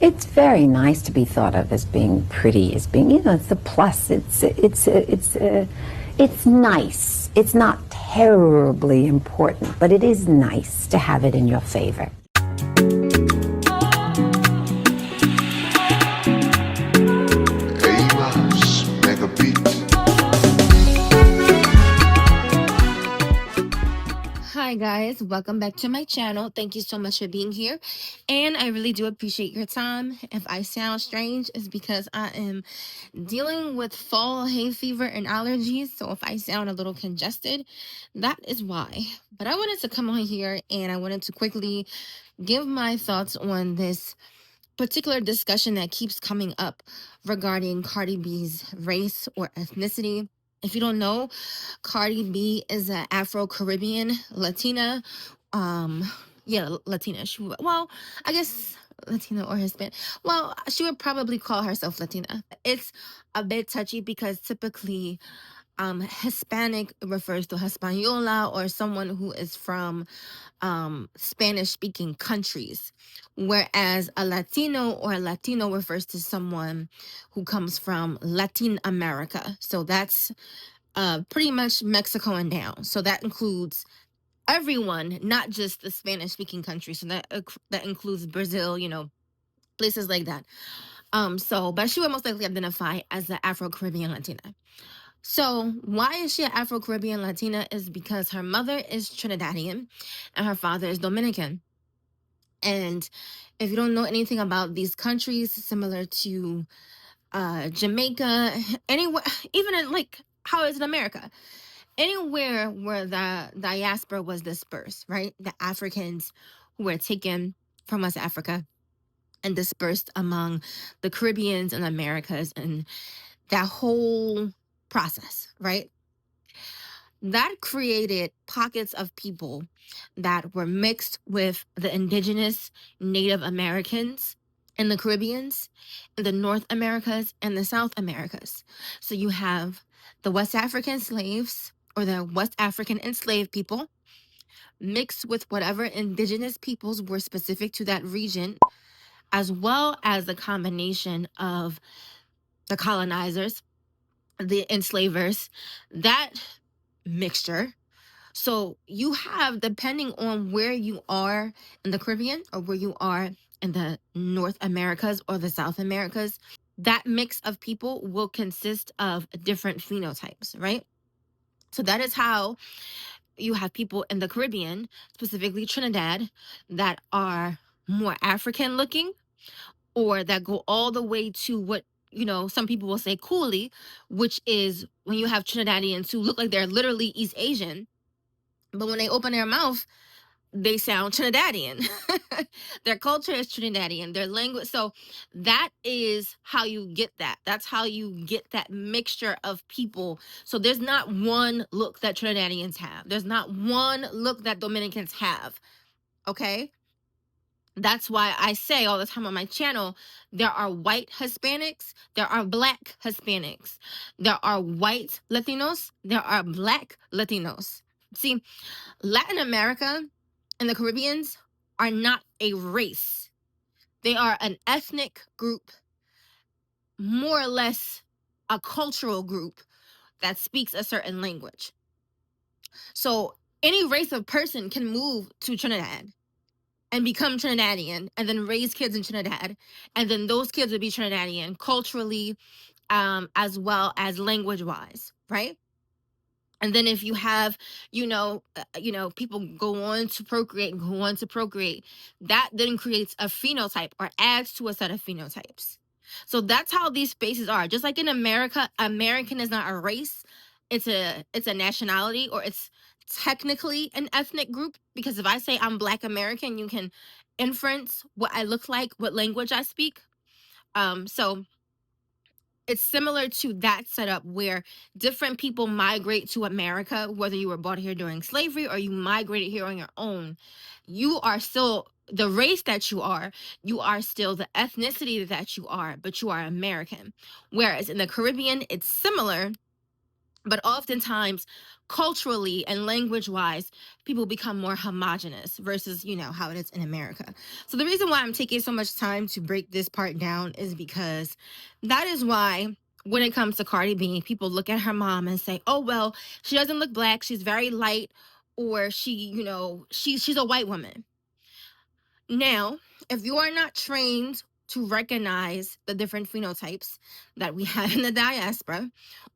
It's very nice to be thought of as being pretty, as being, it's a plus. It's nice. It's not terribly important, but it is nice to have it in your favor. Hi guys, welcome back to my channel. Thank you so much for being here, and I really do appreciate your time. If I sound strange, it's because I am dealing with fall hay fever and allergies, so if I sound a little congested, that is why. But I wanted to come on here and I wanted to quickly give my thoughts on this particular discussion that keeps coming up regarding Cardi B's race or ethnicity. If you don't know, Cardi B is an Afro-Caribbean Latina. Latina. I guess Latina or Hispanic. Well, she would probably call herself Latina. It's a bit touchy because typically Hispanic refers to Hispaniola or someone who is from Spanish speaking countries, whereas a Latino or a Latino refers to someone who comes from Latin America. So that's pretty much Mexico and down. So that includes everyone, not just the Spanish speaking countries. So that includes Brazil, places like that. But she would most likely identify as the Afro-Caribbean Latina. So why is she an Afro-Caribbean Latina is because her mother is Trinidadian and her father is Dominican. And if you don't know anything about these countries, similar to Jamaica, anywhere, even in how is it America? Anywhere where the diaspora was dispersed, right? The Africans who were taken from West Africa and dispersed among the Caribbeans and Americas and that whole process, right? That created pockets of people that were mixed with the indigenous Native Americans in the Caribbeans, in the North Americas, and the South Americas. So you have the West African slaves or the West African enslaved people mixed with whatever indigenous peoples were specific to that region, as well as the combination of the colonizers, the enslavers, that mixture. So you have, depending on where you are in the Caribbean or where you are in the North Americas or the South Americas, that mix of people will consist of different phenotypes, right? So that is how you have people in the Caribbean, specifically Trinidad, that are more African looking, or that go all the way to what, some people will say coolie, which is when you have Trinidadians who look like they're literally East Asian, but when they open their mouth, they sound Trinidadian. Their culture is Trinidadian, their language. So that is how you get that. That's how you get that mixture of people. So there's not one look that Trinidadians have. There's not one look that Dominicans have. Okay? That's why I say all the time on my channel, there are white Hispanics, there are black Hispanics, there are white Latinos, there are black Latinos. See, Latin America and the Caribbeans are not a race. They are an ethnic group, more or less a cultural group that speaks a certain language. So any race of person can move to Trinidad and become Trinidadian and then raise kids in Trinidad. And then those kids would be Trinidadian culturally, as well as language wise, right? And then if you have, people go on to procreate, that then creates a phenotype or adds to a set of phenotypes. So that's how these spaces are. Just like in America, American is not a race. It's a nationality, or it's technically an ethnic group, because if I say I'm Black American, you can inference what I look like, what language I speak. So it's similar to that setup where different people migrate to America, whether you were brought here during slavery or you migrated here on your own. You are still the race that you are still the ethnicity that you are, but you are American. Whereas in the Caribbean, it's similar, But oftentimes, culturally and language wise, people become more homogenous versus, how it is in America. So the reason why I'm taking so much time to break this part down is because that is why when it comes to Cardi B, people look at her mom and say, oh, well, she doesn't look black, she's very light, or she's a white woman. Now, if you are not trained to recognize the different phenotypes that we have in the diaspora,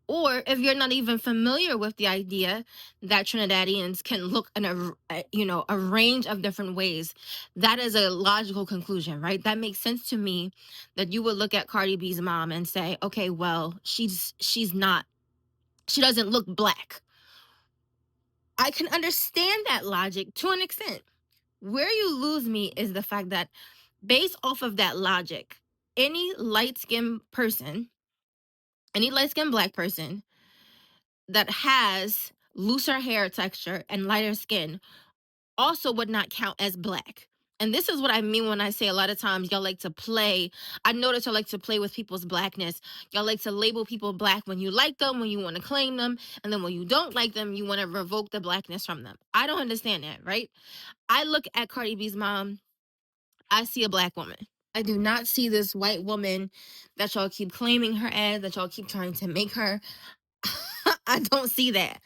or if you're not even familiar with the idea that Trinidadians can look in a range of different ways, that is a logical conclusion, right? That makes sense to me that you would look at Cardi B's mom and say, okay, well, she doesn't look black. I can understand that logic to an extent. Where you lose me is the fact that based off of that logic, any light-skinned person, any light-skinned black person that has looser hair texture and lighter skin also would not count as black. And this is what I mean when I say a lot of times y'all like to play. I notice y'all like to play with people's blackness. Y'all like to label people black when you like them, when you want to claim them, and then when you don't like them, you want to revoke the blackness from them. I don't understand that, right? I look at Cardi B's mom, I see a black woman. I do not see this white woman that y'all keep claiming her as, that y'all keep trying to make her. I don't see that.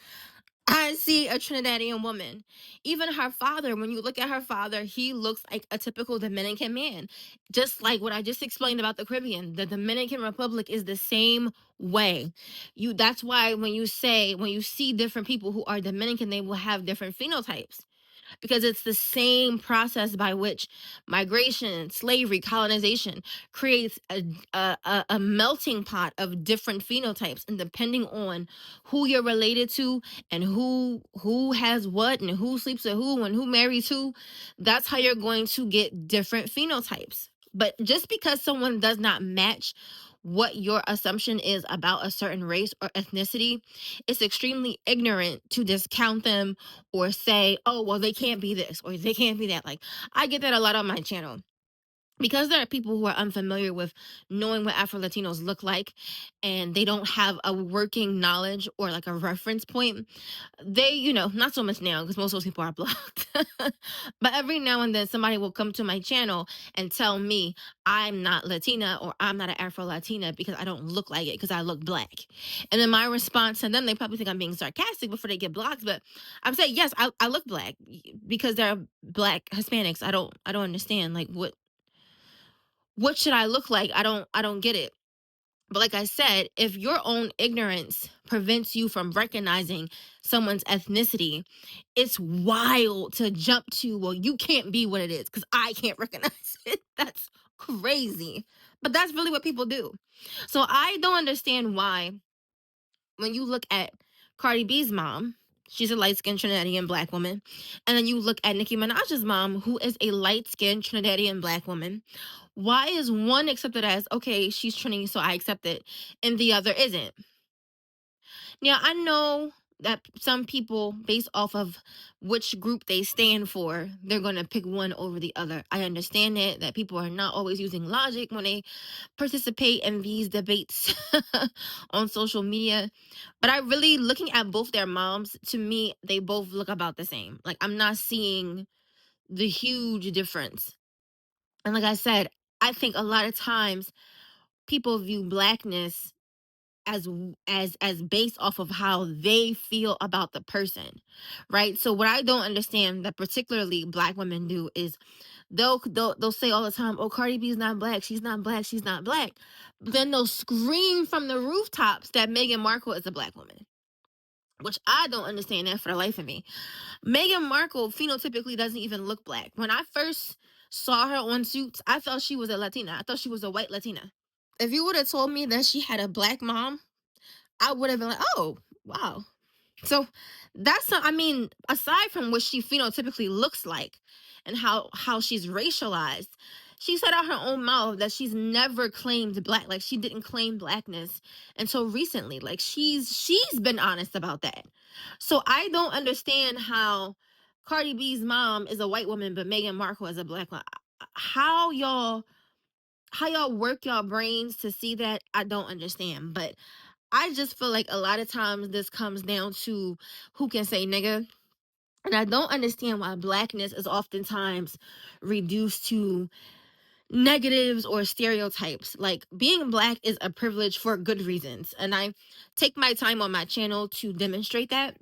I see a Trinidadian woman. Even her father, when you look at her father, he looks like a typical Dominican man. Just like what I just explained about the Caribbean. The Dominican Republic is the same way. That's why when you see different people who are Dominican, they will have different phenotypes, because it's the same process by which migration, slavery, colonization creates a melting pot of different phenotypes. And depending on who you're related to and who has what and who sleeps with who and who marries who, that's how you're going to get different phenotypes. But just because someone does not match what your assumption is about a certain race or ethnicity, it's extremely ignorant to discount them or say, oh, well, they can't be this or they can't be that. Like, I get that a lot on my channel. Because there are people who are unfamiliar with knowing what Afro Latinos look like, and they don't have a working knowledge or like a reference point, they, not so much now because most of those people are blocked. But every now and then somebody will come to my channel and tell me I'm not Latina or I'm not an Afro Latina because I don't look like it, because I look black. And then my response to them, they probably think I'm being sarcastic before they get blocked, but I'm saying, yes, I look black because there are black Hispanics. I don't understand, like, what should I look like? I don't get it. But like I said, if your own ignorance prevents you from recognizing someone's ethnicity, it's wild to jump to, well, you can't be what it is because I can't recognize it. That's crazy. But that's really what people do. So I don't understand why, when you look at Cardi B's mom, she's a light-skinned Trinidadian black woman, and then you look at Nicki Minaj's mom, who is a light-skinned Trinidadian black woman, why is one accepted as, okay, she's Trini, so I accept it, and the other isn't? Now, I know that some people, based off of which group they stand for, they're going to pick one over the other. I understand that people are not always using logic when they participate in these debates on social media. But I really, looking at both their moms, to me, they both look about the same. Like, I'm not seeing the huge difference. And like I said, I think a lot of times people view blackness as based off of how they feel about the person, right? So what I don't understand that particularly black women do is they'll say all the time, oh, Cardi B is not black, she's not black, she's not black. But then they'll scream from the rooftops that Meghan Markle is a black woman, which I don't understand that for the life of me. Meghan Markle phenotypically doesn't even look black. When I first saw her on Suits, I thought she was a Latina. I thought she was a white Latina. If you would have told me that she had a black mom, I would have been like, oh, wow. So I mean, aside from what she phenotypically looks like and how she's racialized, she said out her own mouth that she's never claimed black. Like, she didn't claim blackness until recently. Like, she's been honest about that. So I don't understand how Cardi B's mom is a white woman, but Meghan Markle is a black one. How y'all work y'all brains to see that, I don't understand. But I just feel like a lot of times this comes down to who can say nigga. And I don't understand why blackness is oftentimes reduced to negatives or stereotypes. Like, being black is a privilege for good reasons. And I take my time on my channel to demonstrate that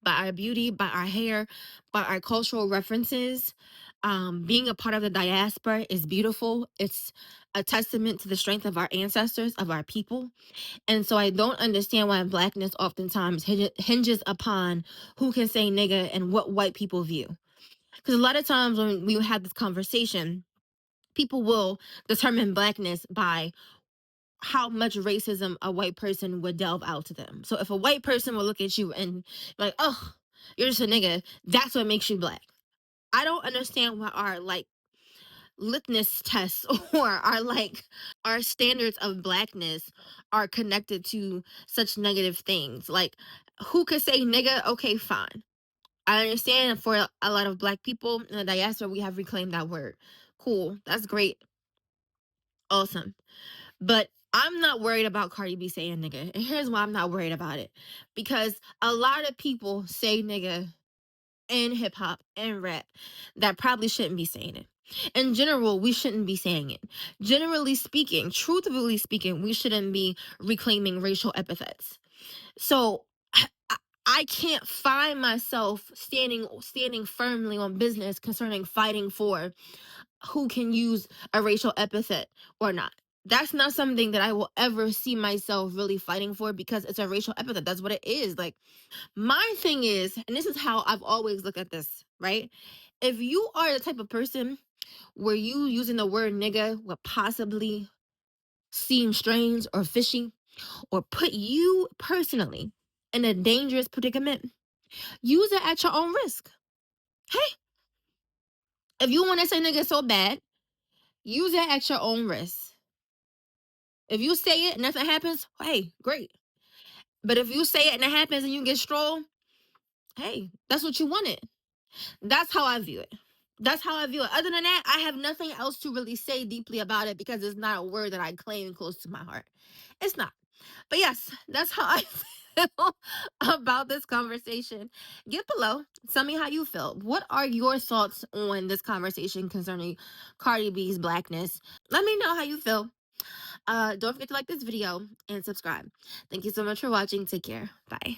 by our beauty, by our hair, by our cultural references. Being a part of the diaspora is beautiful. It's a testament to the strength of our ancestors, of our people. And so I don't understand why blackness oftentimes hinges upon who can say nigga and what white people view. Because a lot of times when we have this conversation, people will determine blackness by how much racism a white person would delve out to them. So if a white person will look at you and be like, oh, you're just a nigga, that's what makes you black. I don't understand why our like litmus tests or our standards of blackness are connected to such negative things. Like, who could say nigga? Okay, fine. I understand for a lot of black people in the diaspora, we have reclaimed that word. Cool. That's great. Awesome. But I'm not worried about Cardi B saying nigga. And here's why I'm not worried about it. Because a lot of people say nigga in hip hop and rap that probably shouldn't be saying it. In general, we shouldn't be saying it. Generally speaking, truthfully speaking, we shouldn't be reclaiming racial epithets. So I can't find myself standing firmly on business concerning fighting for who can use a racial epithet or not. That's not something that I will ever see myself really fighting for because it's a racial epithet. That's what it is. Like, my thing is, and this is how I've always looked at this, right? If you are the type of person where you using the word nigga would possibly seem strange or fishy or put you personally in a dangerous predicament, use it at your own risk. Hey, if you want to say nigga so bad, use it at your own risk. If you say it and nothing happens, hey, great. But if you say it and it happens and you get strolled, hey, that's what you wanted. That's how I view it. That's how I view it. Other than that, I have nothing else to really say deeply about it because it's not a word that I claim close to my heart. It's not. But yes, that's how I feel about this conversation. Get below. Tell me how you feel. What are your thoughts on this conversation concerning Cardi B's blackness? Let me know how you feel. Don't forget to like this video and subscribe. Thank you so much for watching. Take care. Bye.